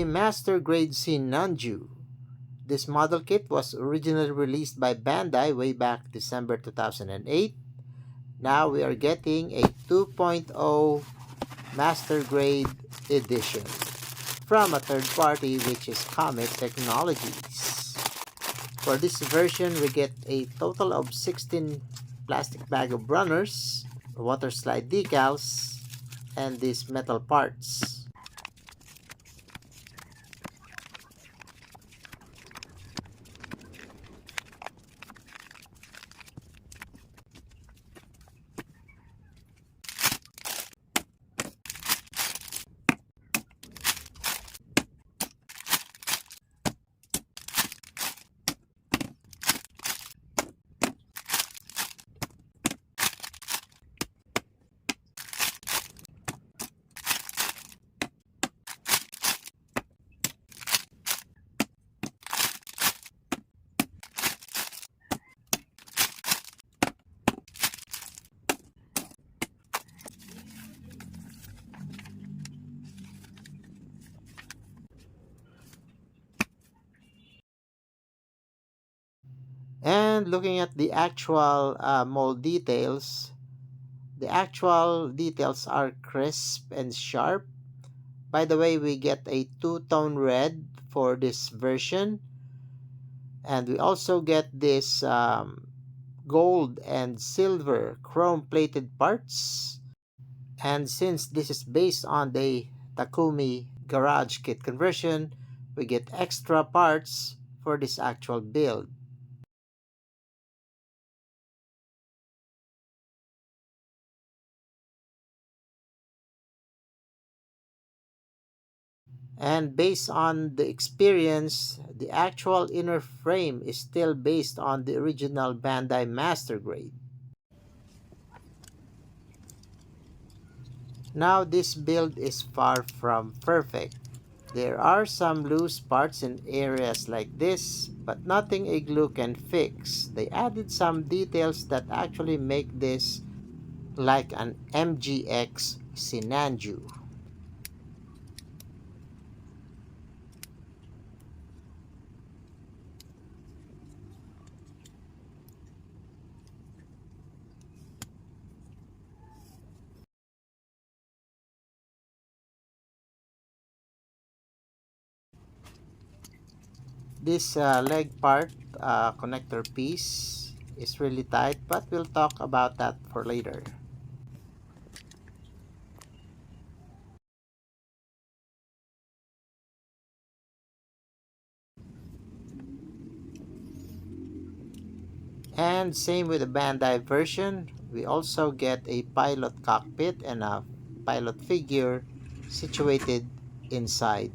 the Master Grade Sinanju. This model kit was originally released by Bandai way back December 2008. Now we are getting a 2.0 Master Grade edition from a third party, which is Comet Technologies. For this version, we get a total of 16 plastic bag of runners, water slide decals, and these metal parts. And looking at the actual mold details, the actual details are crisp and sharp. By the way, we get a two-tone red for this version, and we also get this gold and silver chrome-plated parts. And since this is based on the Takumi Garage Kit conversion, we get extra parts for this actual build. And based on the experience, the actual inner frame is still based on the original Bandai Master Grade. Now this build is far from perfect. There are some loose parts in areas like this, but nothing a glue can fix. They added some details that actually make this like an MGX Sinanju. This leg part connector piece is really tight, but we'll talk about that for later. And same with the Bandai version, we also get a pilot cockpit and a pilot figure situated inside.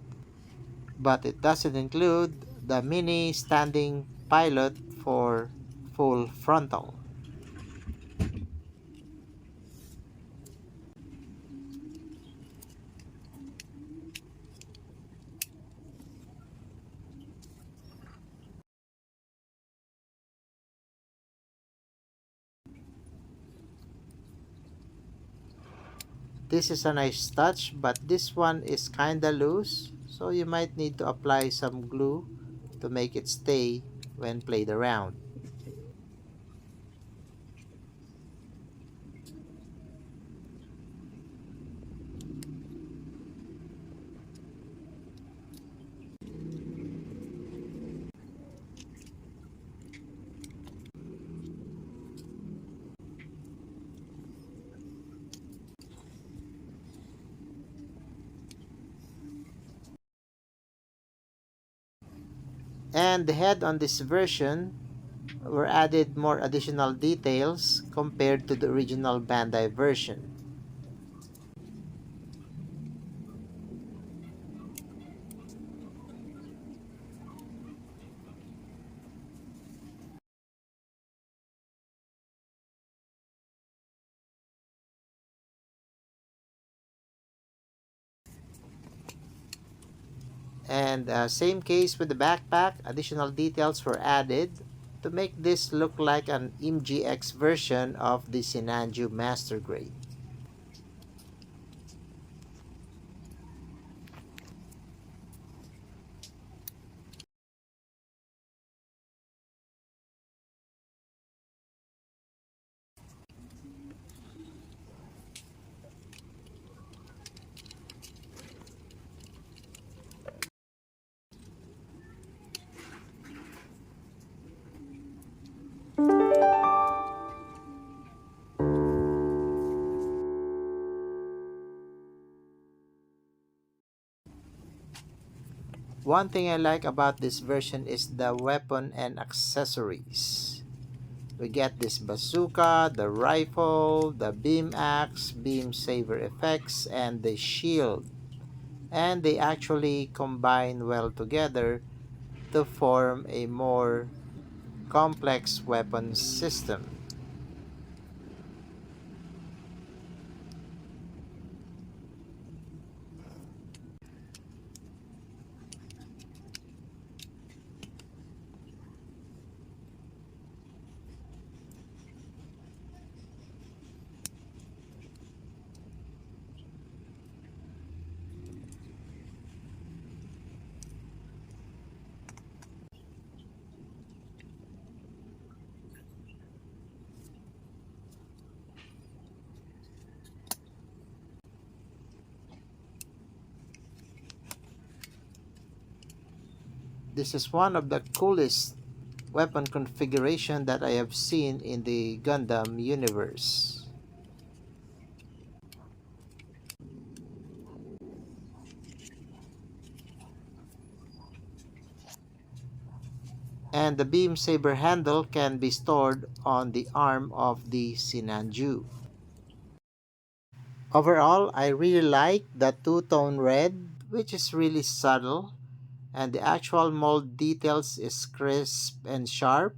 But it doesn't include the mini standing pilot for full frontal. This is a nice touch, but this one is kinda loose, so you might need to apply some glue to make it stay when played around. And the head on this version were added more additional details compared to the original Bandai version. And same case with the backpack, additional details were added to make this look like an MGX version of the Sinanju Master Grade. One thing I like about this version is the weapon and accessories. We get this bazooka, the rifle, the beam axe, beam saber effects, and the shield. And they actually combine well together to form a more complex weapon system. This is one of the coolest weapon configuration that I have seen in the Gundam universe. And the beam saber handle can be stored on the arm of the Sinanju. Overall, I really like the two-tone red, which is really subtle, and the actual mold details is crisp and sharp.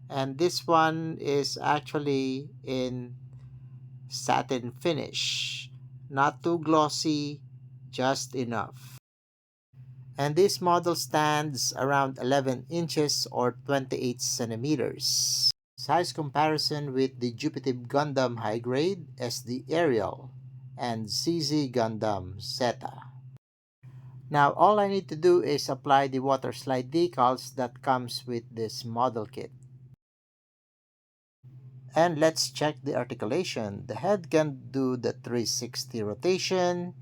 And this one is actually in satin finish, not too glossy, just enough. And this model stands around 11 inches or 28 centimeters. Size comparison with the Jupiter Gundam High Grade as the Ariel and CZ Gundam Zeta. Now all I need to do is apply the water slide decals that comes with this model kit. And let's check the articulation. The head can do the 360 rotation,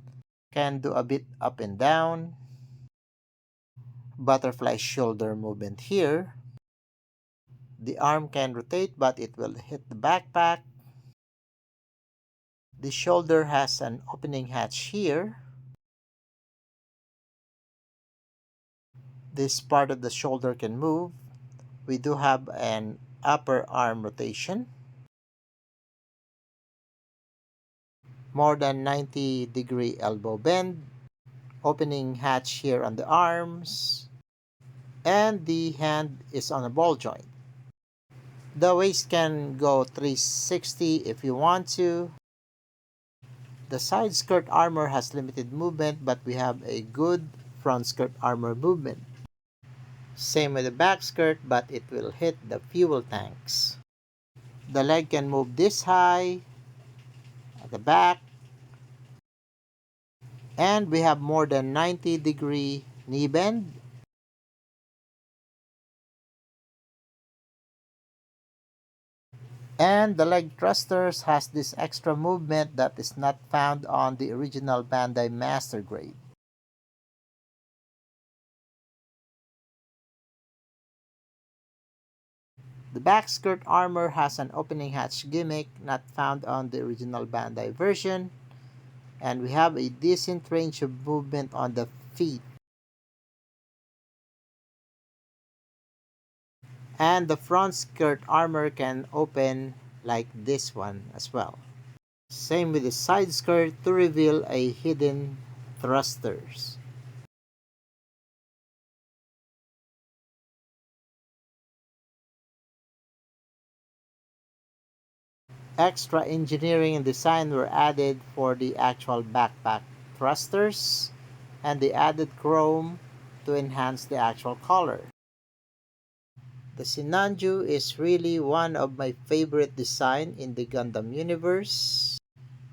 can do a bit up and down, butterfly shoulder movement here. The arm can rotate but it will hit the backpack. The shoulder has an opening hatch here. This part of the shoulder can move. We do have an upper arm rotation. More than 90-degree elbow bend. Opening hatch here on the arms. And the hand is on a ball joint. The waist can go 360 if you want to. The side skirt armor has limited movement, but we have a good front skirt armor movement. Same with the back skirt, but it will hit the fuel tanks. The leg can move this high at the back, and we have more than 90-degree knee bend. And the leg thrusters has this extra movement that is not found on the original Bandai Master Grade. The back skirt armor has an opening hatch gimmick not found on the original Bandai version, and we have a decent range of movement on the feet. And the front skirt armor can open like this one as well. Same with the side skirt to reveal a hidden thrusters. Extra engineering and design were added for the actual backpack thrusters, and they added chrome to enhance the actual color. The Sinanju is really one of my favorite design in the Gundam universe,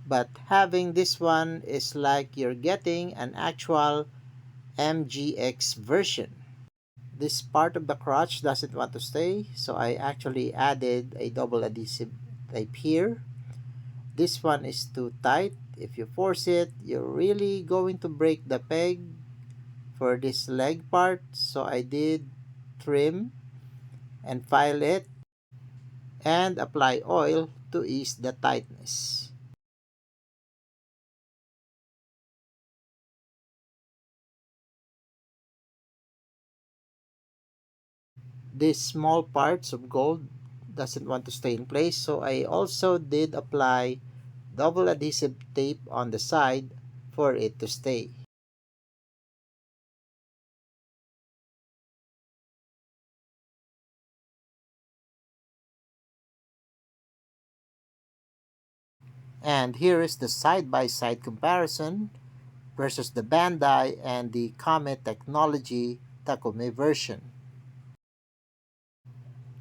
but having this one is like you're getting an actual MGX version. This part of the crotch doesn't want to stay, so I actually added a double adhesive tape here. This one is too tight. If you force it, you're really going to break the peg for this leg part. So I did trim and file it and apply oil to ease the tightness. these small parts of gold doesn't want to stay in place, so I also did apply double adhesive tape on the side for it to stay. And here is the side-by-side comparison versus the Bandai and the Comet technology Takumi version.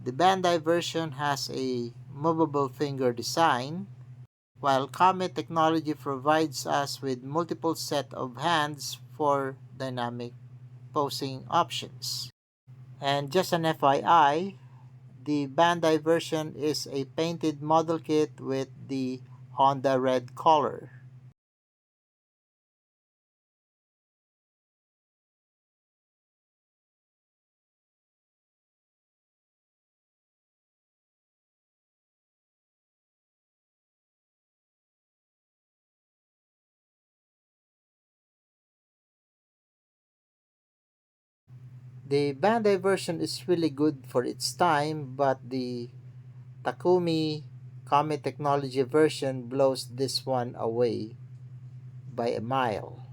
The Bandai version has a movable finger design, while Comet technology provides us with multiple set of hands for dynamic posing options. And just an FYI, the Bandai version is a painted model kit with the Honda red color. The Bandai version is really good for its time, but the Takumi Comet technology version blows this one away by a mile.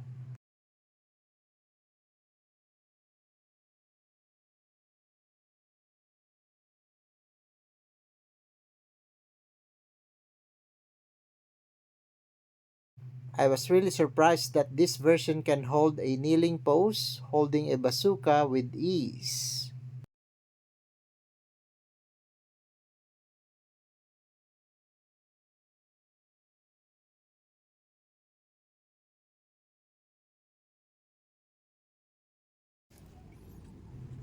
I was really surprised that this version can hold a kneeling pose, holding a bazooka with ease.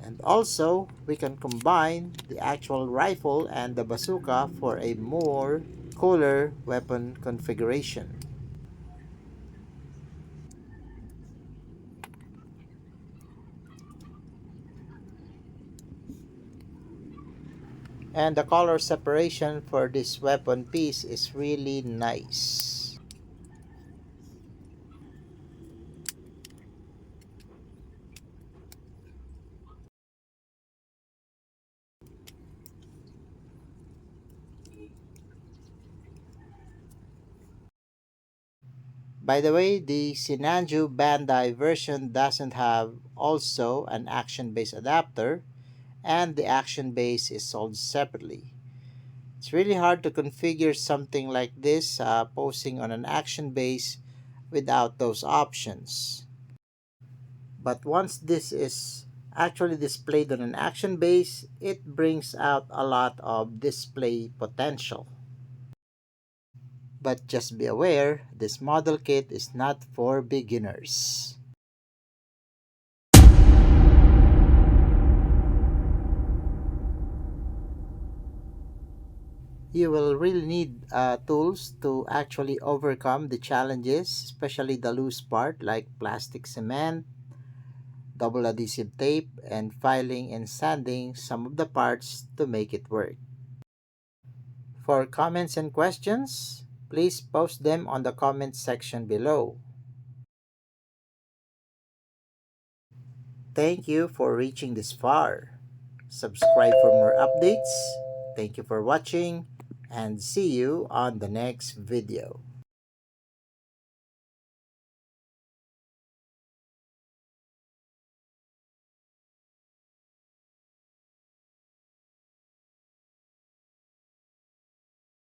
And also, we can combine the actual rifle and the bazooka for a more cooler weapon configuration. And the color separation for this weapon piece is really nice. By the way, the Sinanju Bandai version doesn't have also an action base adapter, and the action base is sold separately. It's really hard to configure something like this posing on an action base without those options. But once this is actually displayed on an action base, it brings out a lot of display potential. But just be aware, this model kit is not for beginners. You will really need tools to actually overcome the challenges, especially the loose part like plastic cement, double adhesive tape, and filing and sanding some of the parts to make it work. For comments and questions, please post them on the comment section below. Thank you for reaching this far. Subscribe for more updates. Thank you for watching and see you on the next video.